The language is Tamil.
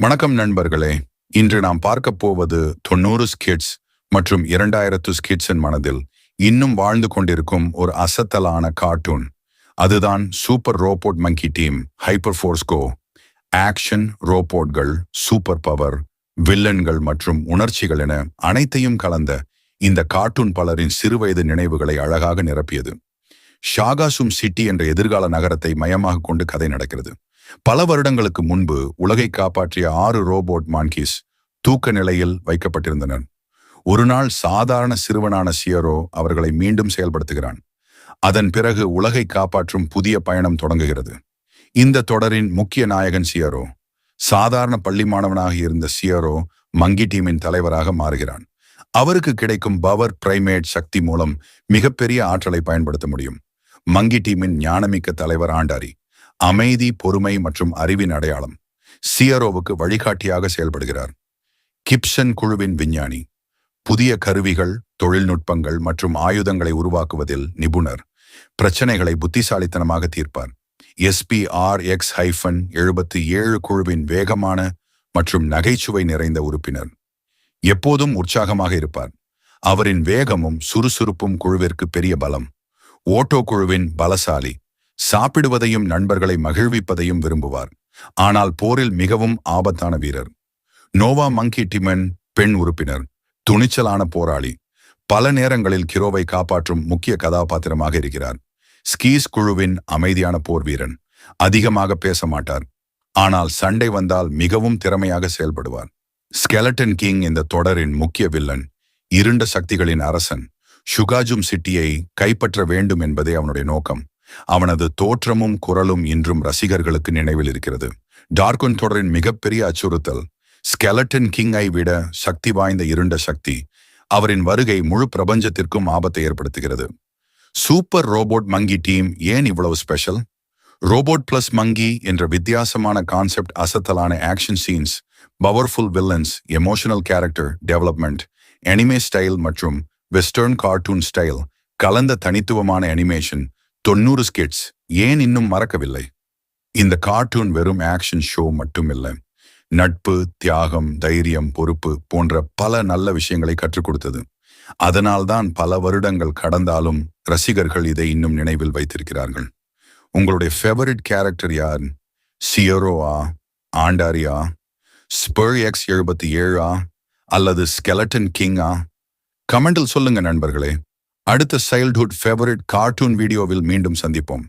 வணக்கம் நண்பர்களே. இன்று நாம் பார்க்க போவது 90 ஸ்கிட்ஸ் மற்றும் 2000 ஸ்கிட்ஸின் மனதில் இன்னும் வாழ்ந்து கொண்டிருக்கும் ஒரு அசத்தலான கார்ட்டூன். அதுதான் super robot monkey team hyper force go. Action, ரோபோட்கள், சூப்பர் பவர், வில்லன்கள் மற்றும் உணர்ச்சிகள் என அனைத்தையும் கலந்த இந்த கார்ட்டூன் பலரின் சிறுவயது நினைவுகளை அழகாக நிரப்பியது. ஷாகாசும் சிட்டி என்ற எதிர்கால நகரத்தை மையமாக கொண்டு கதை நடக்கிறது. பல வருடங்களுக்கு முன்பு உலகை காப்பாற்றிய 6 ரோபோட் மான்கீஸ் தூக்க நிலையில் வைக்கப்பட்டிருந்தனர். ஒரு நாள் சாதாரண சிறுவனான சியரோ அவர்களை மீண்டும் செயல்படுத்துகிறான். அதன் பிறகு உலகை காப்பாற்றும் புதிய பயணம் தொடங்குகிறது. இந்த தொடரின் முக்கிய நாயகன் சியரோ. சாதாரண பள்ளி மாணவனாக இருந்த சியரோ மங்கி டீமின் தலைவராக மாறுகிறான். அவருக்கு கிடைக்கும் பவர் பிரைமேட் சக்தி மூலம் மிகப்பெரிய ஆற்றலை பயன்படுத்த முடியும். மங்கி டீமின் ஞானமிக்க தலைவர் ஆண்டாரி. அமைதி, பொறுமை மற்றும் அறிவின் அடையாளம். சியரோவுக்கு வழிகாட்டியாக செயல்படுகிறார். கிப்சன் குழுவின் விஞ்ஞானி. புதிய கருவிகள், தொழில்நுட்பங்கள் மற்றும் ஆயுதங்களை உருவாக்குவதில் நிபுணர். பிரச்சனைகளை புத்திசாலித்தனமாக தீர்ப்பார். SPRX-77 குழுவின் வேகமான மற்றும் நகைச்சுவை நிறைந்த உறுப்பினர். எப்போதும் உற்சாகமாக இருப்பார். அவரின் வேகமும் சுறுசுறுப்பும் குழுவிற்கு பெரிய பலம். ஓட்டோ குழுவின் பலசாலி. சாப்பிடுவதையும் நண்பர்களை மகிழ்விப்பதையும் விரும்புவார். ஆனால் போரில் மிகவும் ஆபத்தான வீரர். நோவா மங்கி டிமன் பெண் உறுப்பினர். துணிச்சலான போராளி. பல நேரங்களில் கிரோவை காப்பாற்றும் முக்கிய கதாபாத்திரமாக இருக்கிறார். ஸ்கீஸ் குழுவின் அமைதியான போர் வீரன். அதிகமாக பேச மாட்டார். ஆனால் சண்டை வந்தால் மிகவும் திறமையாக செயல்படுவார். ஸ்கெலட்டன் கிங் இந்த தொடரின் முக்கிய வில்லன். இருண்ட சக்திகளின் அரசன். ஷுகாஜும் சிட்டியை கைப்பற்ற வேண்டும் என்பதே அவனுடைய நோக்கம். அவனது தோற்றமும் குரலும் இன்றும் ரசிகர்களுக்கு நினைவில் இருக்கிறது. டார்கன் தொடரின் மிகப்பெரிய அச்சுறுத்தல். ஸ்கெலட்டன் கிங்கை விட சக்தி வாய்ந்த இருண்ட சக்தி. அவரின் வருகை முழு பிரபஞ்சத்திற்கும் ஆபத்தை ஏற்படுத்துகிறது. சூப்பர் ரோபோட் மங்கி டீம் ஏன் இவ்வளவு ஸ்பெஷல்? ரோபோட் பிளஸ் மங்கி என்ற வித்தியாசமான கான்செப்ட், அசத்தலான action scenes, powerful villains, emotional character development, anime style மற்றும் வெஸ்டர்ன் கார்ட்டூன் ஸ்டைல் கலந்த தனித்துவமான அனிமேஷன். 90 ஸ்கிட்ஸ் ஏன் இன்னும் மறக்கவில்லை? இந்த கார்ட்டூன் வெறும் ஆக்ஷன் ஷோ மட்டுமில்லை. நட்பு, தியாகம், தைரியம், பொறுப்பு போன்ற பல நல்ல விஷயங்களை கற்றுக் கொடுத்தது. அதனால்தான் பல வருடங்கள் கடந்தாலும் ரசிகர்கள் இதை இன்னும் நினைவில் வைத்திருக்கிறார்கள். உங்களுடைய ஃபேவரட் கேரக்டர் யார்? சியரோவா, ஆண்டாரியா, SPRX-77 அல்லது ஸ்கெலட்டன் கிங்கா? கமெண்டில் சொல்லுங்க நண்பர்களே. அடுத்த சைல்ட்ஹுட் ஃபேவரட் கார்ட்டூன் வீடியோவில் மீண்டும் சந்திப்போம்.